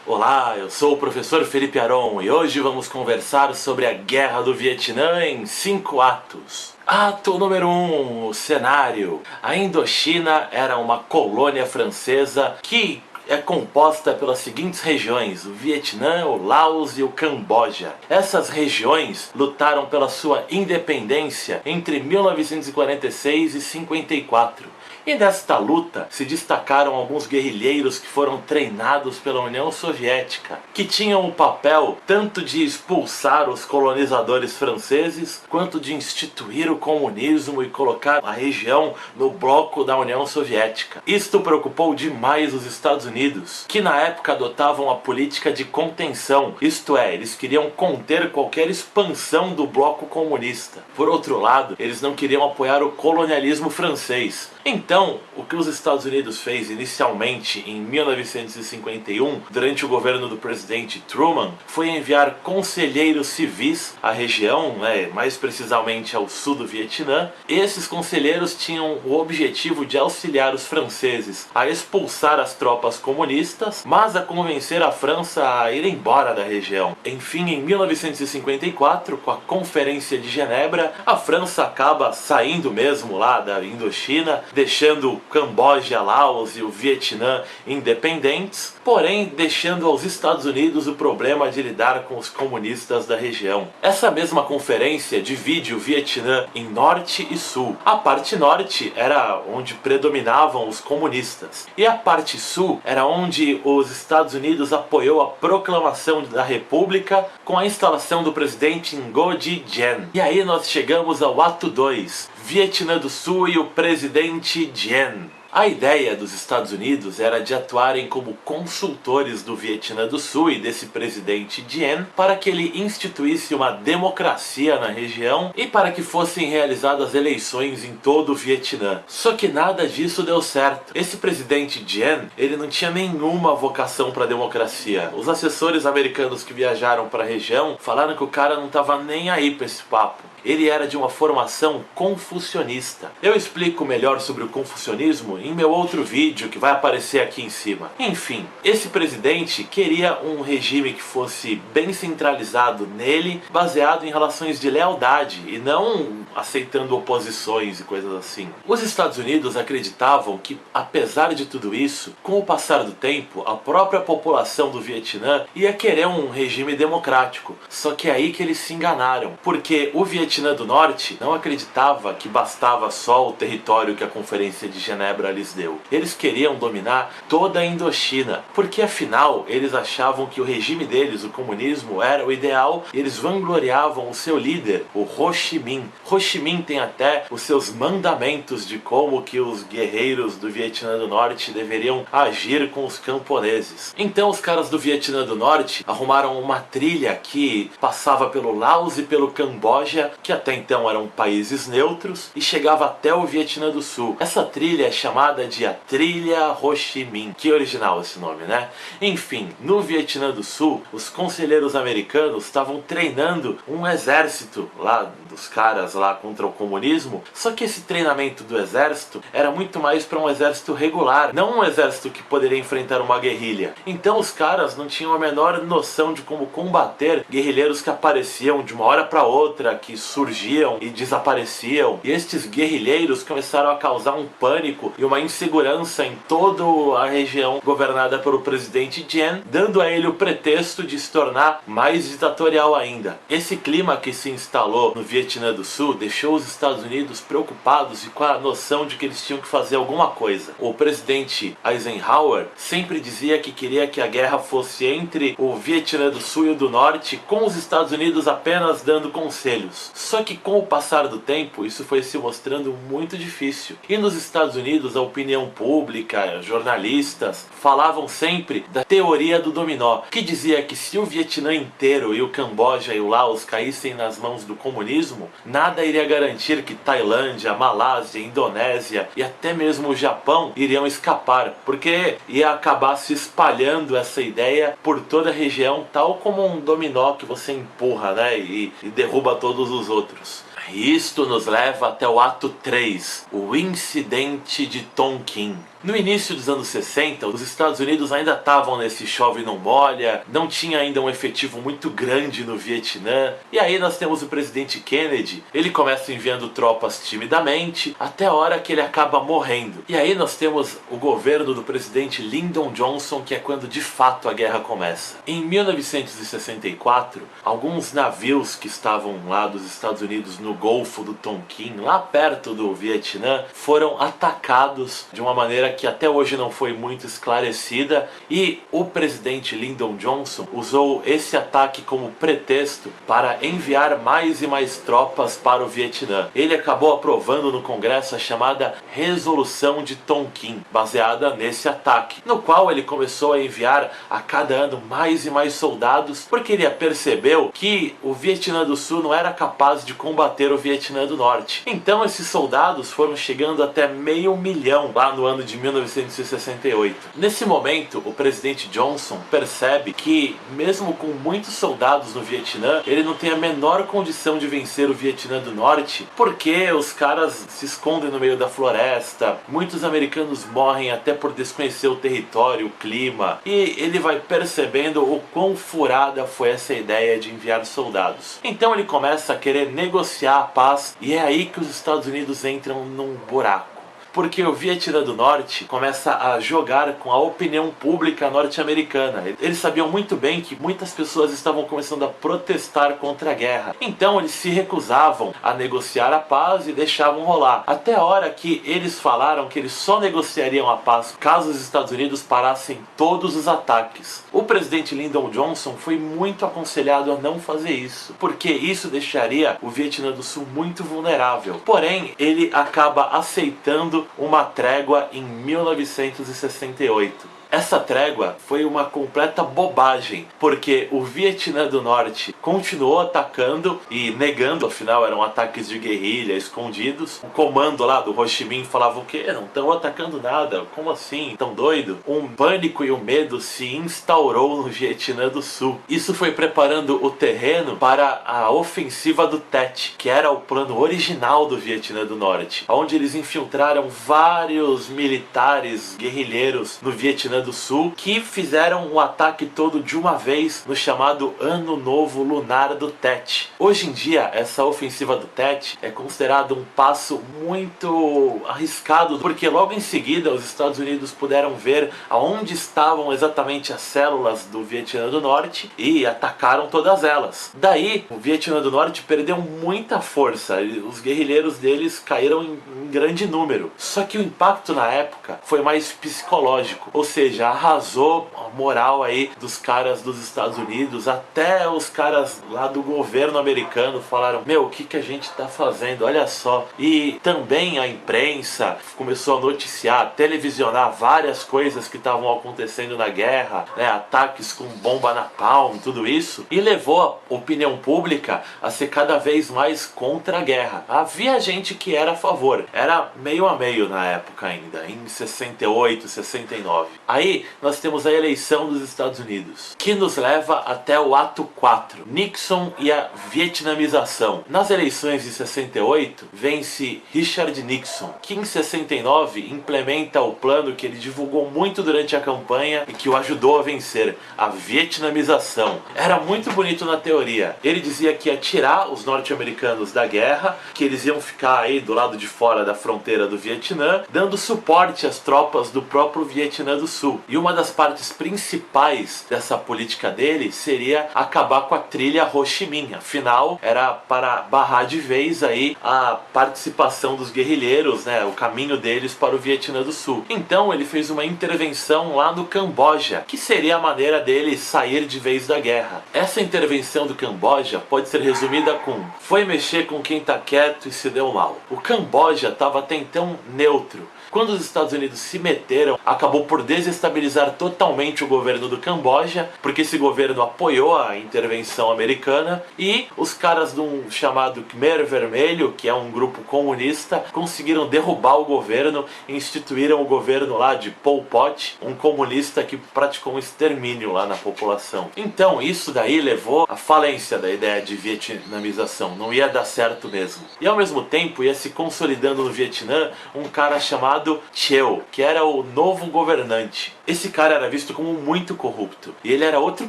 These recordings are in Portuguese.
Olá, eu sou o professor Felipe Aron e hoje vamos conversar sobre a Guerra do Vietnã em 5 atos. Ato número 1, o cenário. A Indochina era uma colônia francesa que é composta pelas seguintes regiões: o Vietnã, o Laos e o Camboja. Essas regiões lutaram pela sua independência entre 1946 e 54. E nesta luta se destacaram alguns guerrilheiros que foram treinados pela União Soviética, que tinham o papel tanto de expulsar os colonizadores franceses, quanto de instituir o comunismo e colocar a região no bloco da União Soviética. Isto preocupou demais os Estados Unidos, que na época adotavam a política de contenção, isto é, eles queriam conter qualquer expansão do bloco comunista. Por outro lado, eles não queriam apoiar o colonialismo francês. Então, o que os Estados Unidos fez inicialmente em 1951, durante o governo do presidente Truman, foi enviar conselheiros civis à região, mais precisamente ao sul do Vietnã. Esses conselheiros tinham o objetivo de auxiliar os franceses a expulsar as tropas comunistas, mas a convencer a França a ir embora da região. Enfim, em 1954, com a Conferência de Genebra, a França acaba saindo mesmo lá da Indochina, deixando o Camboja, Laos e o Vietnã independentes, porém deixando aos Estados Unidos o problema de lidar com os comunistas da região. Essa mesma conferência divide o Vietnã em norte e sul. A parte norte era onde predominavam os comunistas, e a parte sul era onde os Estados Unidos apoiou a proclamação da República com a instalação do presidente Ngo Dinh. E aí nós chegamos ao ato 2, Vietnã do Sul e o presidente Diem. A ideia dos Estados Unidos era de atuarem como consultores do Vietnã do Sul e desse presidente Diem para que ele instituísse uma democracia na região e para que fossem realizadas eleições em todo o Vietnã. Só que nada disso deu certo. Esse presidente Diem, ele não tinha nenhuma vocação para a democracia. Os assessores americanos que viajaram para a região falaram que o cara não estava nem aí para esse papo. Ele era de uma formação confucionista. Eu explico melhor sobre o confucionismo em meu outro vídeo que vai aparecer aqui em cima. Enfim, esse presidente queria um regime que fosse bem centralizado nele, baseado em relações de lealdade e não aceitando oposições e coisas assim. Os Estados Unidos acreditavam que, apesar de tudo isso, com o passar do tempo, a própria população do Vietnã ia querer um regime democrático. Só que é aí que eles se enganaram, porque o Vietnã do Norte não acreditava que bastava só o território que a Conferência de Genebra lhes deu. Eles queriam dominar toda a Indochina, porque afinal eles achavam que o regime deles, o comunismo, era o ideal, e eles vangloriavam o seu líder, o Ho Chi Minh. Ho Chi Minh tem até os seus mandamentos de como que os guerreiros do Vietnã do Norte deveriam agir com os camponeses. Então os caras do Vietnã do Norte arrumaram uma trilha que passava pelo Laos e pelo Camboja, que até então eram países neutros, e chegava até o Vietnã do Sul. Essa trilha é chamada de a Trilha Ho Chi Minh. Que original esse nome, né? Enfim, no Vietnã do Sul, os conselheiros americanos estavam treinando um exército lá dos caras lá contra o comunismo, só que esse treinamento do exército era muito mais para um exército regular, não um exército que poderia enfrentar uma guerrilha. Então os caras não tinham a menor noção de como combater guerrilheiros que apareciam de uma hora para outra, que surgiam e desapareciam, e estes guerrilheiros começaram a causar um pânico e uma insegurança em toda a região governada pelo presidente Diem, dando a ele o pretexto de se tornar mais ditatorial ainda. Esse clima que se instalou no Vietnã do Sul deixou os Estados Unidos preocupados e com a noção de que eles tinham que fazer alguma coisa. O presidente Eisenhower sempre dizia que queria que a guerra fosse entre o Vietnã do Sul e o do Norte, com os Estados Unidos apenas dando conselhos. Só que com o passar do tempo, isso foi se mostrando muito difícil. E nos Estados Unidos, a opinião pública, jornalistas, falavam sempre da teoria do dominó, que dizia que se o Vietnã inteiro e o Camboja e o Laos caíssem nas mãos do comunismo, nada iria garantir que Tailândia, Malásia, Indonésia e até mesmo o Japão iriam escapar, porque ia acabar se espalhando essa ideia por toda a região, tal como um dominó que você empurra, e derruba todos os outros. E isto nos leva até o ato 3, o incidente de Tonkin. No início dos anos 60, os Estados Unidos ainda estavam nesse chove não molha, não tinha ainda um efetivo muito grande no Vietnã, e aí nós temos o presidente Kennedy, ele começa enviando tropas timidamente, até a hora que ele acaba morrendo. E aí nós temos o governo do presidente Lyndon Johnson, que é quando de fato a guerra começa. Em 1964, alguns navios que estavam lá dos Estados Unidos no Golfo do Tonkin, lá perto do Vietnã, foram atacados de uma maneira que até hoje não foi muito esclarecida, e o presidente Lyndon Johnson usou esse ataque como pretexto para enviar mais e mais tropas para o Vietnã. Ele acabou aprovando no Congresso a chamada Resolução de Tonkin, baseada nesse ataque, no qual ele começou a enviar a cada ano mais e mais soldados, porque ele percebeu que o Vietnã do Sul não era capaz de combater o Vietnã do Norte. Então esses soldados foram chegando até 500.000 lá no ano de 1968. Nesse momento, o presidente Johnson percebe que, mesmo com muitos soldados no Vietnã, ele não tem a menor condição de vencer o Vietnã do Norte, porque os caras se escondem no meio da floresta, muitos americanos morrem até por desconhecer o território, o clima, e ele vai percebendo o quão furada foi essa ideia de enviar soldados. Então ele começa a querer negociar a paz, e é aí que os Estados Unidos entram num buraco. Porque o Vietnã do Norte começa a jogar com a opinião pública norte-americana. Eles sabiam muito bem que muitas pessoas estavam começando a protestar contra a guerra. Então eles se recusavam a negociar a paz e deixavam rolar. Até a hora que eles falaram que eles só negociariam a paz caso os Estados Unidos parassem todos os ataques. O presidente Lyndon Johnson foi muito aconselhado a não fazer isso, porque isso deixaria o Vietnã do Sul muito vulnerável. Porém, ele acaba aceitando uma trégua em 1968. Essa trégua foi uma completa bobagem, porque o Vietnã do Norte continuou atacando e negando, afinal eram ataques de guerrilha escondidos. O comando lá do Ho Chi Minh falava o quê? Não estão atacando nada, como assim? Tão doido? Um pânico e um medo se instaurou no Vietnã do Sul. Isso foi preparando o terreno para a ofensiva do Tet, que era o plano original do Vietnã do Norte, onde eles infiltraram vários militares guerrilheiros no Vietnã do Sul, que fizeram o ataque todo de uma vez no chamado Ano Novo Lunar do Tet. Hoje em dia, essa ofensiva do Tet é considerado um passo muito arriscado, porque logo em seguida os Estados Unidos puderam ver aonde estavam exatamente as células do Vietnã do Norte e atacaram todas elas. Daí, o Vietnã do Norte perdeu muita força, os guerrilheiros deles caíram em grande número. Só que o impacto na época foi mais psicológico, ou seja, arrasou a moral aí dos caras dos Estados Unidos, até os caras lá do governo americano falaram: meu, o que a gente tá fazendo? Olha só. E também a imprensa começou a noticiar, televisionar várias coisas que estavam acontecendo na guerra, né? Ataques com bomba napalm, tudo isso, e levou a opinião pública a ser cada vez mais contra a guerra. Havia gente que era a favor, era meio a meio na época ainda, em 68, 69. Aí nós temos a eleição dos Estados Unidos, que nos leva até o ato 4, Nixon e a vietnamização. Nas eleições de 68, vence Richard Nixon, que em 69 implementa o plano que ele divulgou muito durante a campanha e que o ajudou a vencer, a vietnamização. Era muito bonito na teoria. Ele dizia que ia tirar os norte-americanos da guerra, que eles iam ficar aí do lado de fora da fronteira do Vietnã, dando suporte às tropas do próprio Vietnã do Sul. E uma das partes principais dessa política dele seria acabar com a trilha Ho Chi Minh. Afinal, era para barrar de vez aí a participação dos guerrilheiros, né, o caminho deles para o Vietnã do Sul. Então ele fez uma intervenção lá no Camboja, que seria a maneira dele sair de vez da guerra. Essa intervenção do Camboja pode ser resumida com: foi mexer com quem tá quieto e se deu mal. O Camboja estava até então neutro. quando os Estados Unidos se meteram, acabou por desestabilizar totalmente o governo do Camboja, porque esse governo apoiou a intervenção americana, e os caras de um chamado Khmer Vermelho, que é um grupo comunista, conseguiram derrubar o governo e instituíram o governo lá de Pol Pot, um comunista que praticou um extermínio lá na população. Então isso daí levou à falência da ideia de vietnamização, não ia dar certo mesmo. E ao mesmo tempo ia se consolidando no Vietnã um cara chamado Thieu, que era o novo governante. Esse cara era visto como muito corrupto, e ele era outro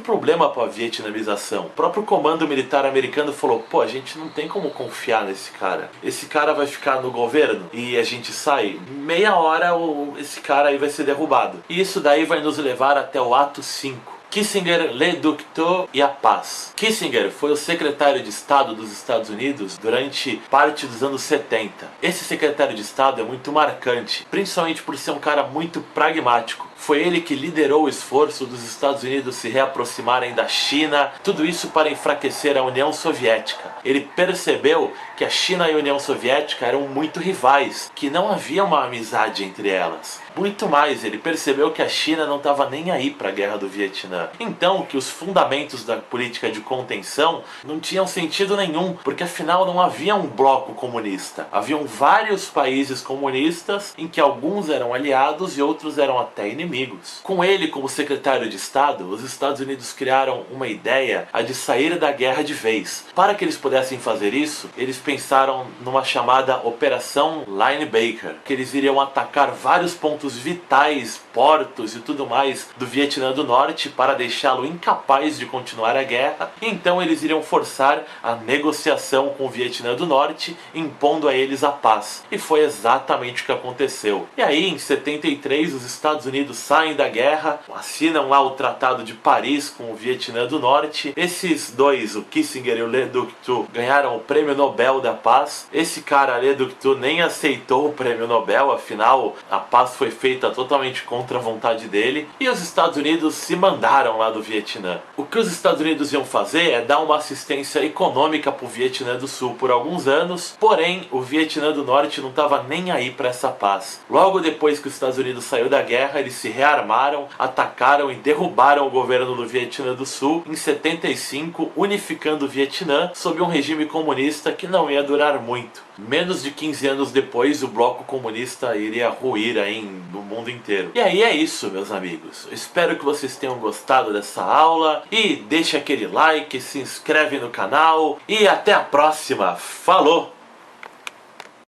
problema para a vietnamização. O próprio comando militar americano falou: pô, a gente não tem como confiar nesse cara. Esse cara vai ficar no governo e a gente sai, meia hora esse cara aí vai ser derrubado. E isso daí vai nos levar até o ato 5. Kissinger, Le Duc Tho e a paz. Kissinger foi o secretário de Estado dos Estados Unidos durante parte dos anos 70. Esse secretário de Estado é muito marcante, principalmente por ser um cara muito pragmático. Foi ele que liderou o esforço dos Estados Unidos se reaproximarem da China, tudo isso para enfraquecer a União Soviética. Ele percebeu que a China e a União Soviética eram muito rivais, que não havia uma amizade entre elas. Muito mais, ele percebeu que a China não estava nem aí para a guerra do Vietnã. Então, que os fundamentos da política de contenção não tinham sentido nenhum, porque afinal não havia um bloco comunista. Haviam vários países comunistas em que alguns eram aliados e outros eram até inimigos. Com ele como secretário de Estado, os Estados Unidos criaram uma ideia, a de sair da guerra de vez. Para que eles pudessem fazer isso, eles pensaram numa chamada Operação Linebacker, que eles iriam atacar vários pontos vitais, portos e tudo mais do Vietnã do Norte para deixá-lo incapaz de continuar a guerra. Então eles iriam forçar a negociação com o Vietnã do Norte, impondo a eles a paz. E foi exatamente o que aconteceu. E aí, em 73, os Estados Unidos saem da guerra, assinam lá o Tratado de Paris com o Vietnã do Norte. Esses dois, o Kissinger e o Le Duc Tho, ganharam o Prêmio Nobel da Paz. Esse cara, Le Duc Tho, nem aceitou o Prêmio Nobel, afinal a paz foi feita totalmente contra a vontade dele, e os Estados Unidos se mandaram lá do Vietnã. O que os Estados Unidos iam fazer é dar uma assistência econômica para o Vietnã do Sul por alguns anos, porém o Vietnã do Norte não estava nem aí para essa paz. Logo depois que os Estados Unidos saiu da guerra, eles se rearmaram, atacaram e derrubaram o governo do Vietnã do Sul em 75, unificando o Vietnã sob um regime comunista que não ia durar muito. Menos de 15 anos depois, o bloco comunista iria ruir aí no mundo inteiro. E aí é isso, meus amigos. Eu espero que vocês tenham gostado dessa aula, e deixe aquele like, se inscreve no canal, e até a próxima. Falou!